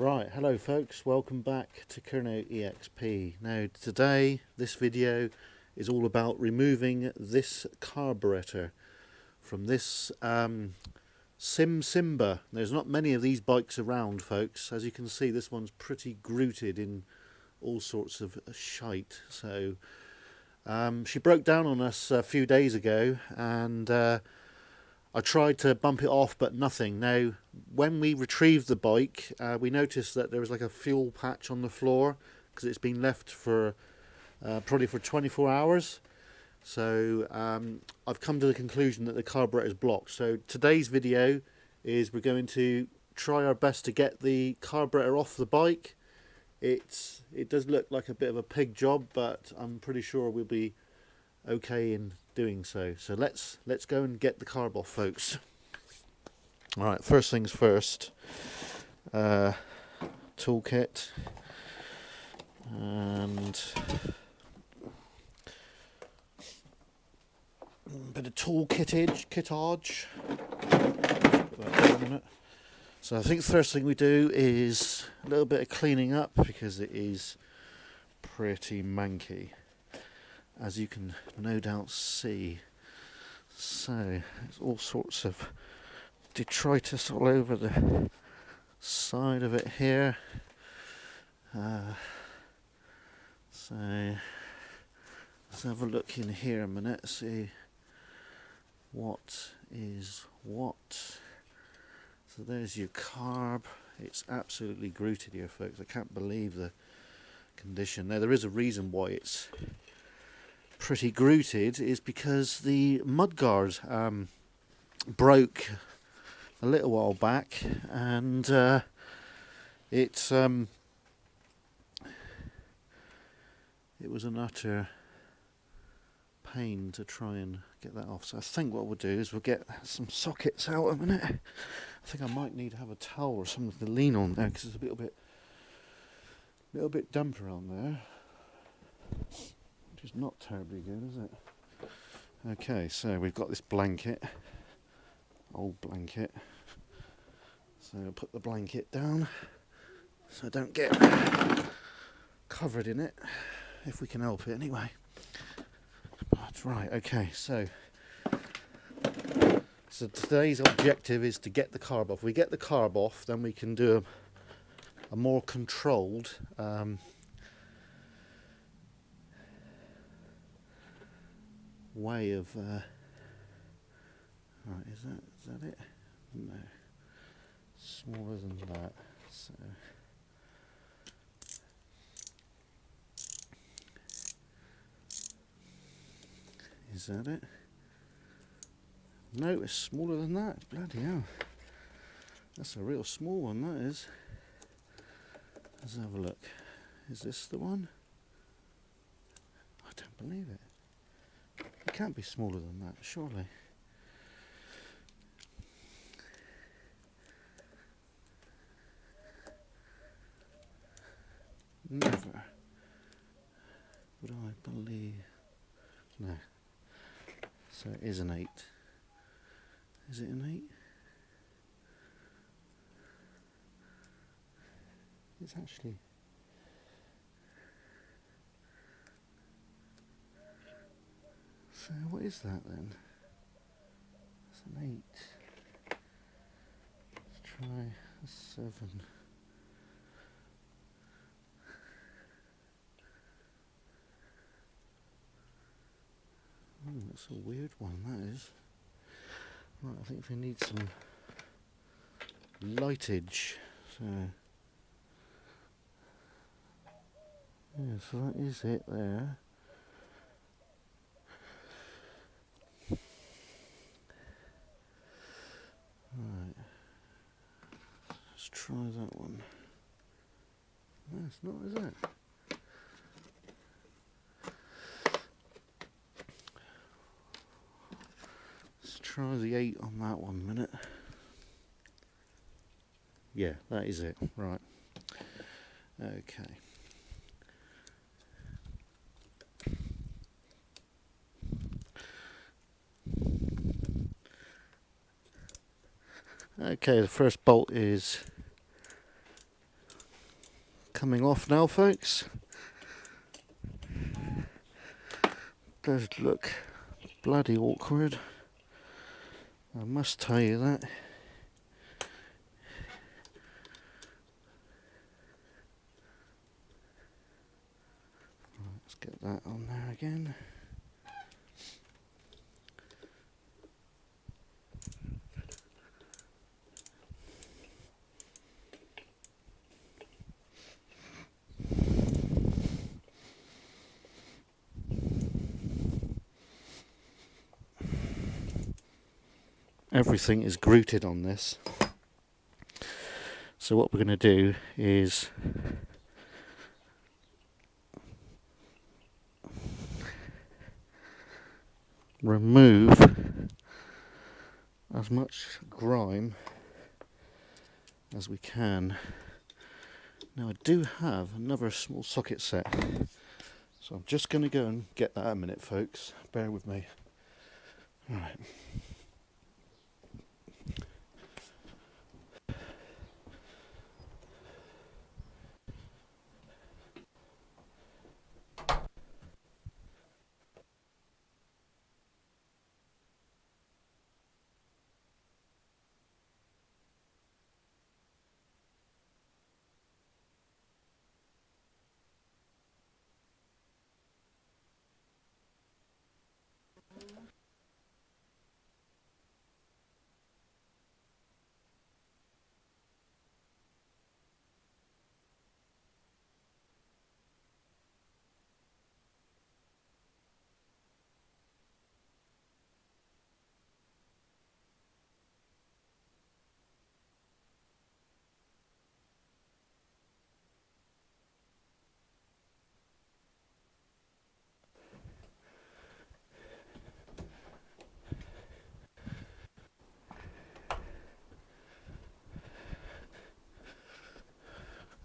Right, hello folks, welcome back to Kerno EXP. Now today, this video is all about removing this carburetor from this Simba. There's not many of these bikes around, folks. As you can see, this one's pretty grooted in all sorts of shite. So she broke down on us a few days ago, and I tried to bump it off, but nothing. Now, when we retrieved the bike, we noticed that there was like a fuel patch on the floor because it's been left for probably for 24 hours. So I've come to the conclusion that the carburetor is blocked. So today's video is we're going to try our best to get the carburetor off the bike. It does look like a bit of a pig job, but I'm pretty sure we'll be okay in doing so. So let's go and get the carb off, folks. All right, first things first, toolkit and a bit of tool kittage. So I think the first thing we do is a little bit of cleaning up because it is pretty manky, as you can no doubt see. So there's all sorts of detritus all over the side of it here. So let's have a look in here a minute, see what is what. So there's your carb. It's absolutely grooted here, folks. I can't believe the condition. Now there is a reason why it's pretty grooted, is because the mudguard broke a little while back, and it was an utter pain to try and get that off. So I think what we'll do is we'll get some sockets out a minute. I think I might need to have a towel or something to lean on there because it's a little bit damper on there, which is not terribly good, is it? Okay, so we've got this blanket, old blanket. So I'll put the blanket down so I don't get covered in it, if we can help it anyway. But right, okay, so today's objective is to get the carb off. If we get the carb off, then we can do a more controlled way of right, is that it? No, smaller than that. So is that it? No, it's smaller than that. Bloody hell, that's a real small one, that is. Let's have a look. Is this the one? I don't believe it. It can't be smaller than that, surely. Never would I believe. No. So it is an 8. Is it an 8? It's actually... So what is that then? It's an 8. Let's try a 7. Oh, that's a weird one, that is. Right, I think we need some lightage. So yeah, so that is it there. Right, let's try that one. No, it's not, is it? Let's try the 8 on that one minute. Yeah, that is it. Right. Okay. Okay, the first bolt is coming off now, folks. Does look bloody awkward, I must tell you that. Let's get that on there again. Everything is grouted on this. So what we're going to do is remove as much grime as we can. Now I do have another small socket set, so I'm just going to go and get that in a minute, folks. Bear with me. Alright.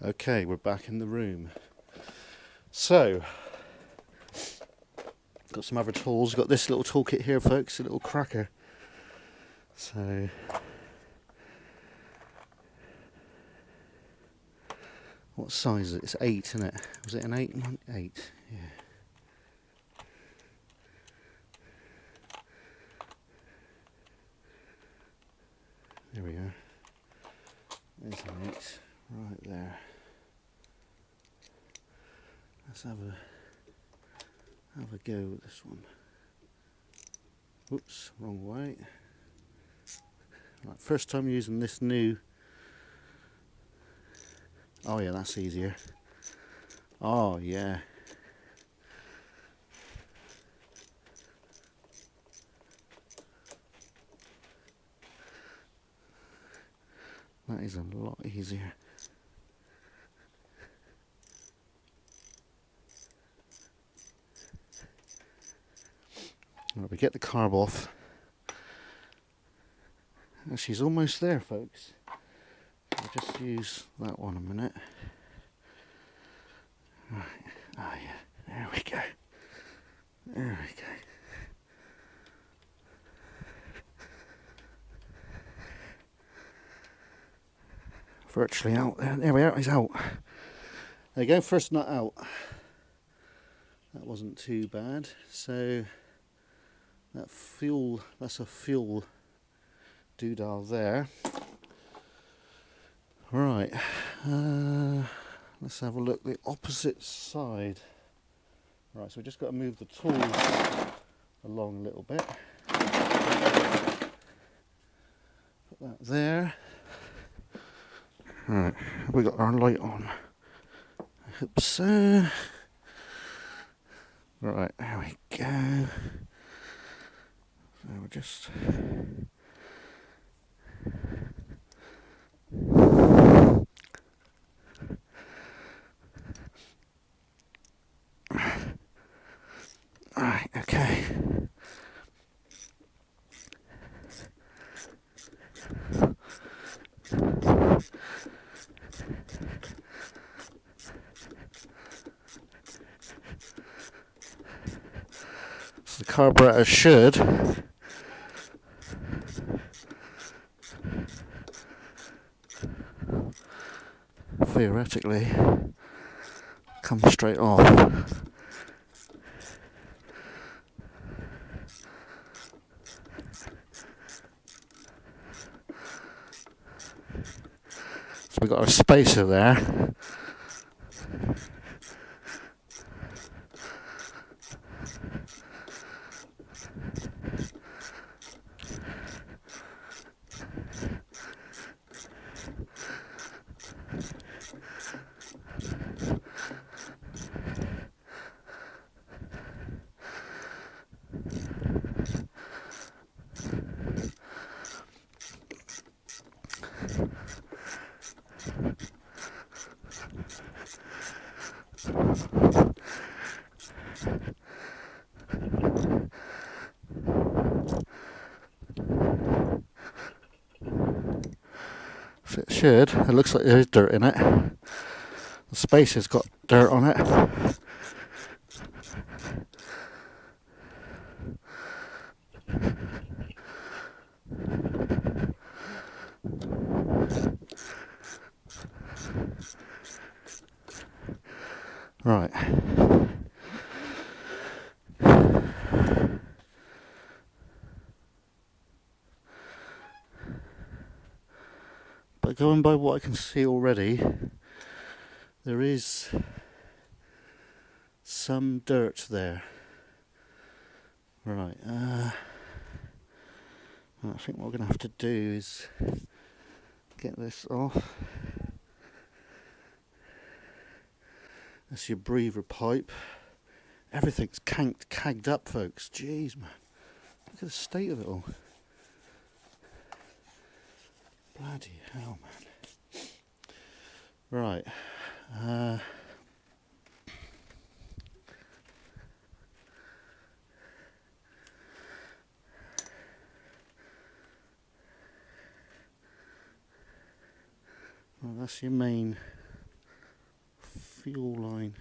Okay, we're back in the room. So, got some other tools. Got this little toolkit here, folks, a little cracker. So, what size is it? It's 8, isn't it? Was it an 8? 8, yeah. There we go. There's an 8, right there. Let's have a go with this one. Oops, wrong way. Right, first time using this new. Oh yeah, that's easier. Oh yeah. That is a lot easier. Right, we get the carb off. And she's almost there, folks. I'll just use that one a minute. Right. Oh yeah, there we go. There we go. Virtually out there. There we are, he's out. There you go, first nut out. That wasn't too bad. So that's a fuel doodah there. Right, let's have a look the opposite side. Right, so we just got to move the tools along a little bit. Put that there. Right, we got our light on. I hope so. Right, there we go. So we're just right, okay. So the carburetor should theoretically come straight off. So we've got our spacer there. So it should. It looks like there's dirt in it. The spacer's got dirt on it. Right. But going by what I can see already, there is some dirt there. Right. I think what we're going to have to do is get this off. That's your breather pipe. Everything's cagged up, folks. Jeez, man. Look at the state of it all. Bloody hell, man. Right. Well, that's your main fuel line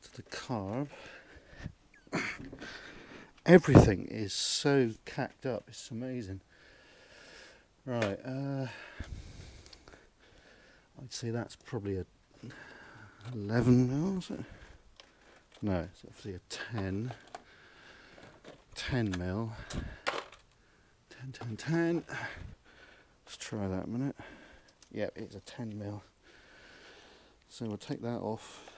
to the carb. Everything is so cacked up, it's amazing. Right, I'd say that's probably a 11 mil, is it? No, it's obviously a 10 mil. 10. Let's try that a minute. Yep, it's a 10 mil. So we'll take that off.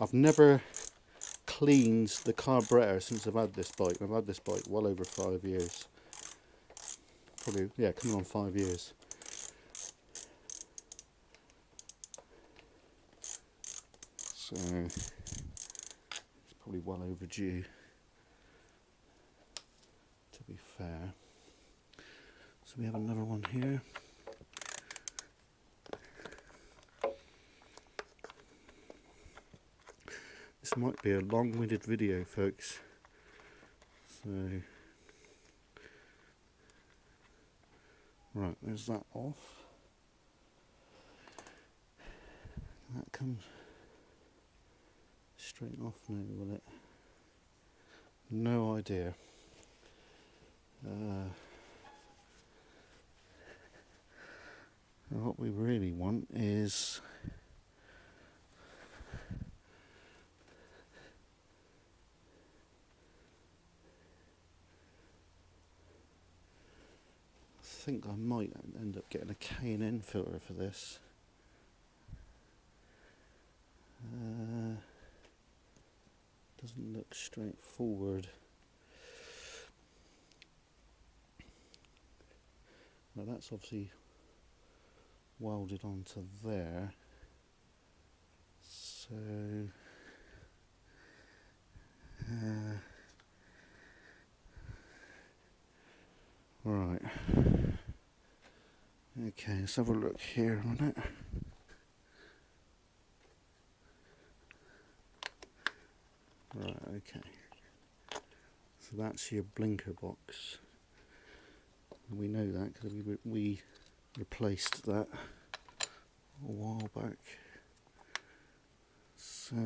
I've never cleaned the carburetor since I've had this bike. I've had this bike well over 5 years. Probably, yeah, coming on 5 years. So it's probably well overdue, to be fair. So we have another one here. This might be a long-winded video, folks. So, right, there's that off. That comes straight off now, will it? No idea. What we really want is I think I might end up getting a K&N filter for this. Doesn't look straightforward. Now that's obviously welded onto there. So right. Okay, let's have a look here on it. Right, okay. So that's your blinker box. And we know that because we replaced that a while back. So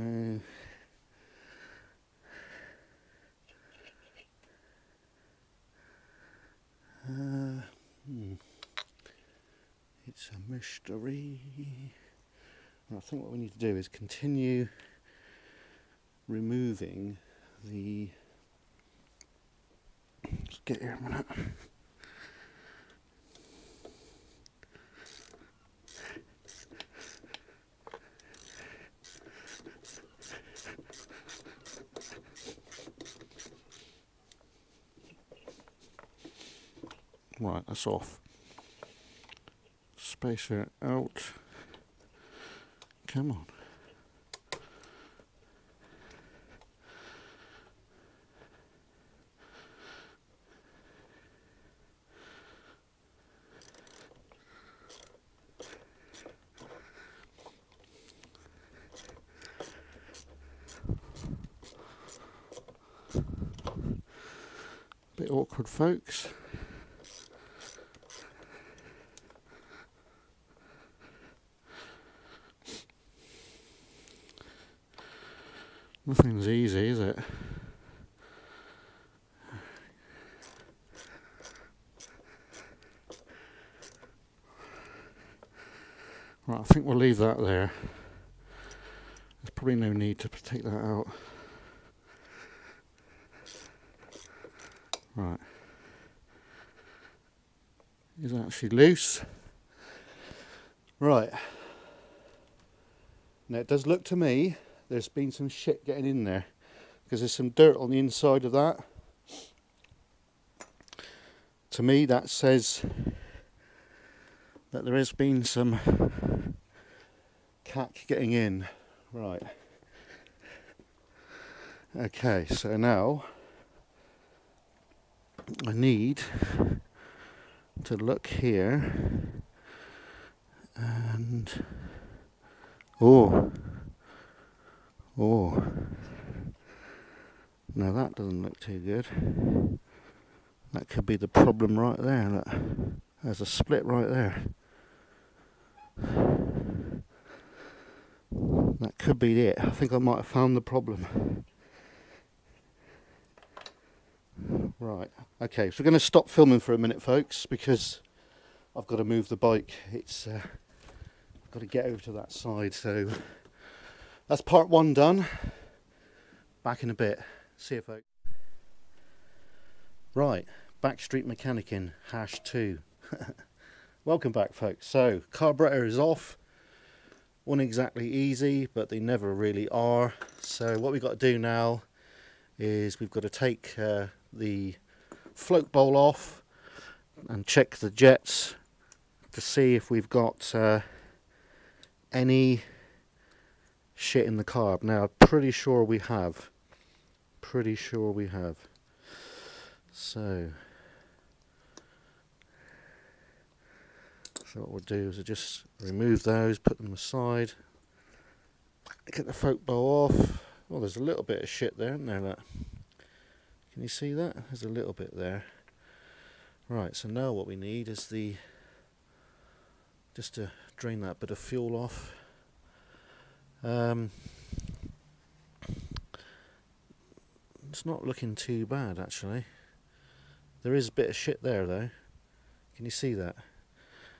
it's a mystery. I think what we need to do is continue removing the... Let's get here a minute. Right, that's off. Spacer out. Come on. Bit awkward, folks. Nothing's easy, is it? Right, I think we'll leave that there. There's probably no need to take that out. Right. Is that actually loose? Right. Now it does look to me there's been some shit getting in there, because there's some dirt on the inside of that. To me that says that there has been some cack getting in. Right. Okay, so now I need to look here and oh, now that doesn't look too good. That could be the problem right there. Look, there's a split right there. That could be it. I think I might have found the problem. Right, okay, so we're going to stop filming for a minute, folks, because I've got to move the bike. I've got to get over to that side, so that's part one done. Back in a bit. See you, folks. Right, Backstreet Mechanicking #2. Welcome back, folks. So, carburetor is off. Wasn't exactly easy, but they never really are. So what we've got to do now is we've got to take the float bowl off and check the jets to see if we've got any shit in the carb. Now I'm pretty sure we have. So what we'll do is we'll just remove those, put them aside, get the float bowl off. Well, there's a little bit of shit there, isn't there? Look. Can you see that? There's a little bit there. Right, so now what we need is just to drain that bit of fuel off. It's not looking too bad, actually. There is a bit of shit there, though. Can you see that?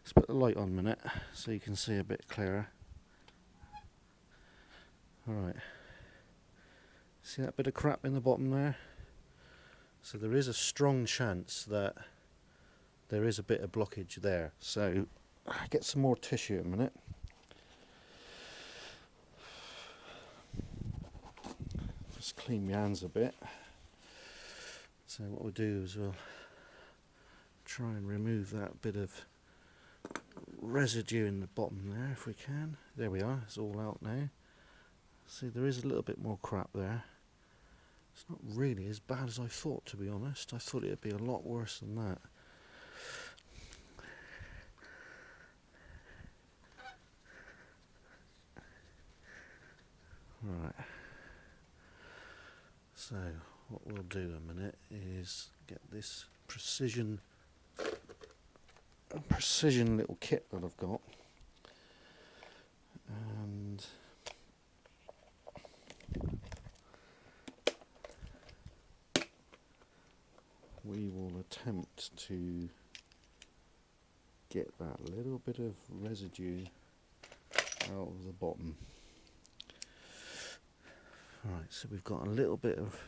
Let's put the light on a minute so you can see a bit clearer. Alright. See that bit of crap in the bottom there? So there is a strong chance that there is a bit of blockage there. So get some more tissue in a minute. Just clean my hands a bit. So what we'll do is we'll try and remove that bit of residue in the bottom there if we can. There we are, it's all out now. See, there is a little bit more crap there. It's not really as bad as I thought, to be honest. I thought it would be a lot worse than that. Right. So what we'll do in a minute is get this precision little kit that I've got, and we will attempt to get that little bit of residue out of the bottom. Right, so we've got a little bit of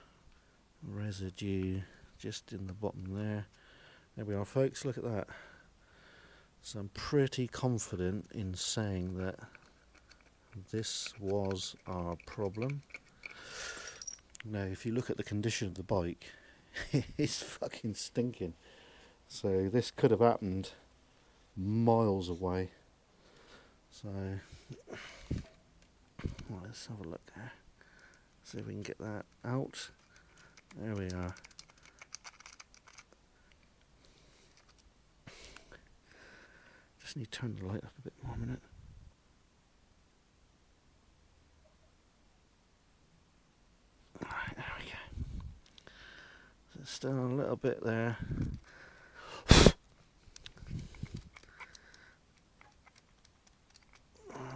residue just in the bottom there. There we are, folks, look at that. So I'm pretty confident in saying that this was our problem. Now if you look at the condition of the bike, it's fucking stinking. So this could have happened miles away. So well, let's have a look there. See if we can get that out. There we are. Just need to turn the light up a bit more a minute. Alright, there we go. So still a little bit there.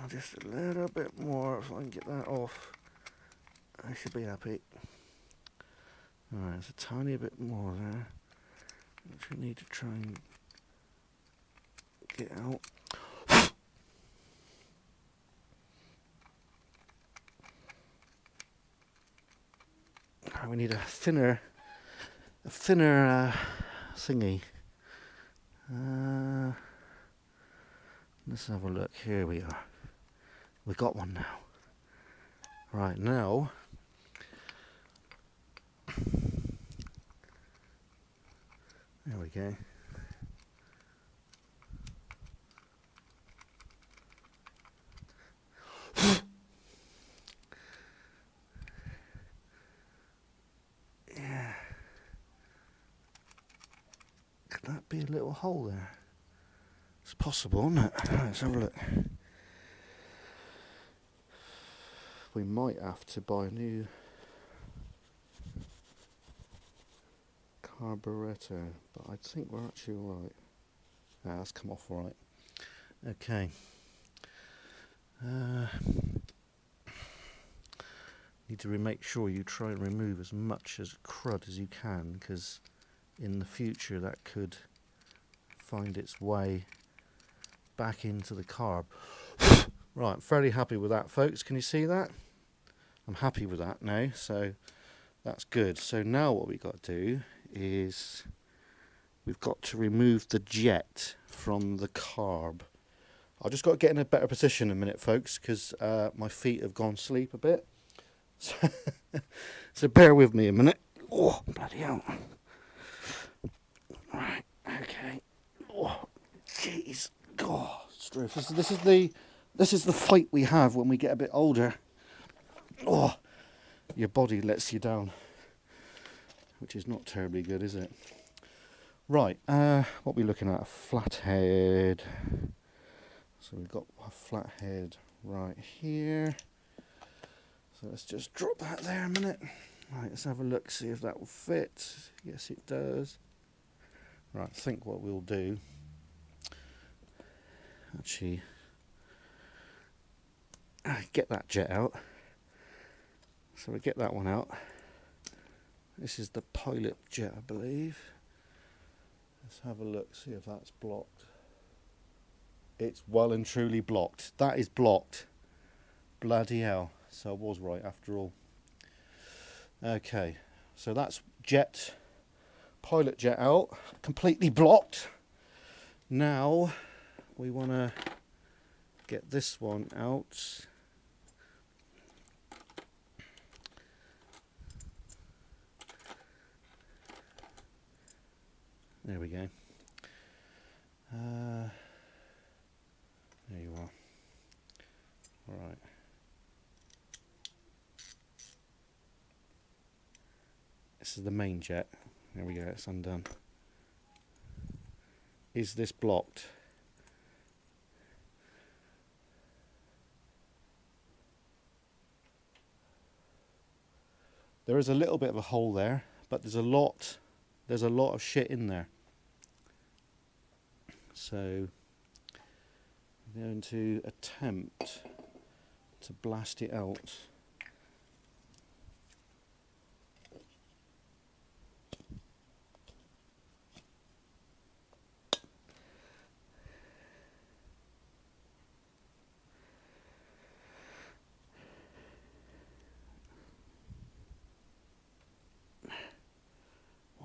Just a little bit more. If I can get that off, I should be happy. Alright, there's a tiny bit more there, which we need to try and get out. We need a thinner thingy. Let's have a look. Here we are. We got one now. Right, now there we go. Yeah. Could that be a little hole there? It's possible, isn't it? Right, let's have a look. We might have to buy a new carburettor, but I think we're actually alright. Ah, that's come off alright. Okay. Need to make sure you try and remove as much as crud as you can, because in the future that could find its way back into the carb. Right, I'm fairly happy with that, folks. Can you see that? I'm happy with that now, so that's good. So now what we've got to do is we've got to remove the jet from the carb. I've just got to get in a better position in a minute, folks, because my feet have gone asleep a bit. So bear with me a minute. Oh, bloody hell. Right, okay. Oh, jeez. God, Struth. This is the fight we have when we get a bit older. Oh, your body lets you down, which is not terribly good, is it? Right, what are we looking at? A flathead. So we've got a flathead right here. So let's just drop that there a minute. Right, let's have a look, see if that will fit. Yes, it does. Right, I think what we'll do, actually, get that jet out. So we get that one out. This is the pilot jet, I believe. Let's have a look, see if that's blocked. It's well and truly blocked. That is blocked. Bloody hell. So I was right after all. Okay, so that's jet, pilot jet out, completely blocked. Now we want to get this one out. There we go. There you are. Right. This is the main jet. There we go, it's undone. Is this blocked? There is a little bit of a hole there, but there's a lot of shit in there. So I'm going to attempt to blast it out.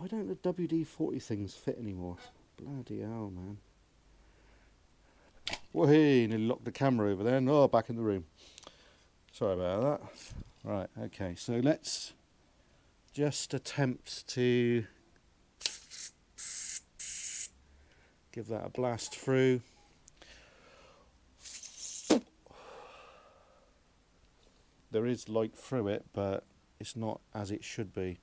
don't the WD-40 things fit anymore? Bloody hell, man. Whee, nearly locked the camera over there. No, back in the room. Sorry about that. Right, okay, so let's just attempt to give that a blast through. There is light through it, but it's not as it should be.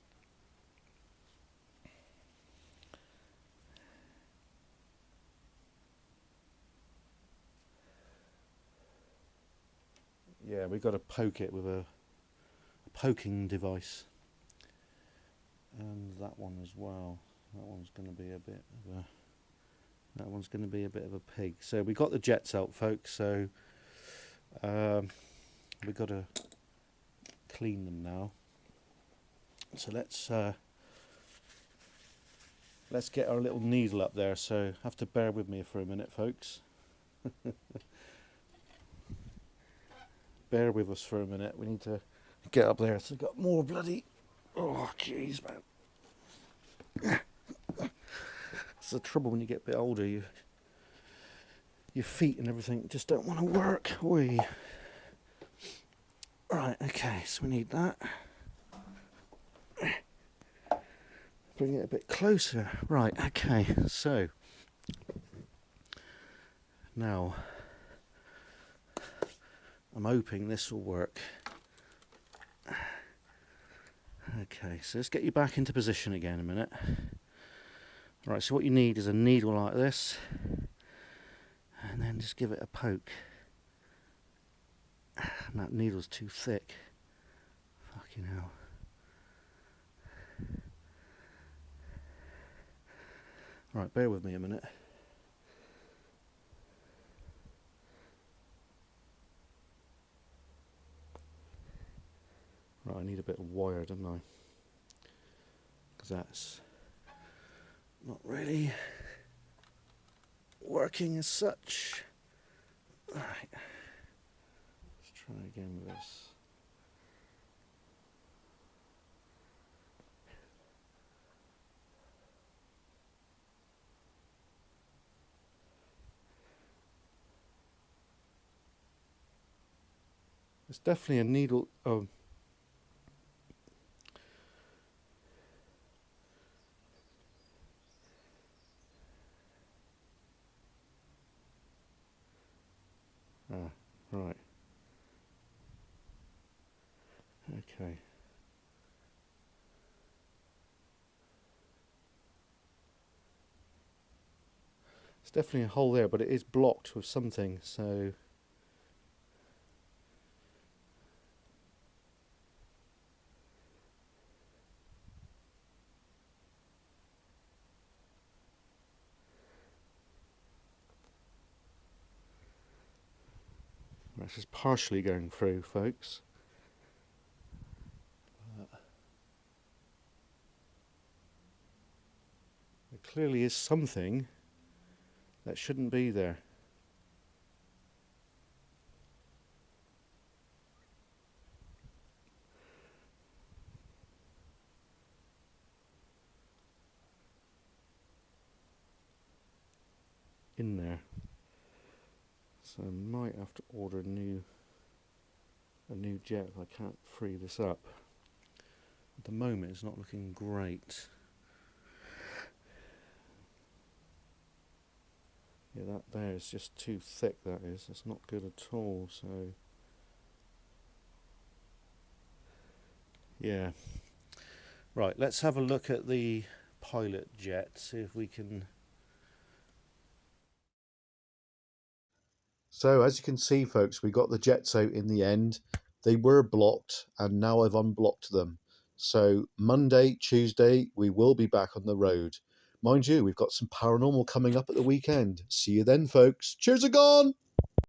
Yeah, we've got to poke it with a poking device. And that one as well. That one's going to be a bit of a pig. So we got the jets out, folks. So we've got to clean them now. So let's get our little needle up there. So have to bear with me for a minute, folks. Bear with us for a minute. We need to get up there. So we've got more bloody. Oh, jeez, man. It's the trouble when you get a bit older. Your feet and everything just don't want to work. Oi. Right, okay, so we need that. Bring it a bit closer. Right, okay, so now I'm hoping this will work. Okay, so let's get you back into position again a minute. Right, so what you need is a needle like this, and then just give it a poke. And that needle's too thick. Fucking hell. Right, bear with me a minute. Right, I need a bit of wire, don't I? Because that's not really working as such. Alright, let's try again with this. It's definitely a needle. Oh. Ah, right. Okay. It's definitely a hole there, but it is blocked with something, so. That's just partially going through, folks. There clearly is something that shouldn't be there. In there. So I might have to order a new jet if I can't free this up. At the moment it's not looking great. Yeah, that there is just too thick, that is. It's not good at all, so. Yeah. Right, let's have a look at the pilot jet, see if we can. So as you can see, folks, we got the jets out in the end. They were blocked and now I've unblocked them. So Monday, Tuesday, we will be back on the road. Mind you, we've got some paranormal coming up at the weekend. See you then, folks. Cheers are gone!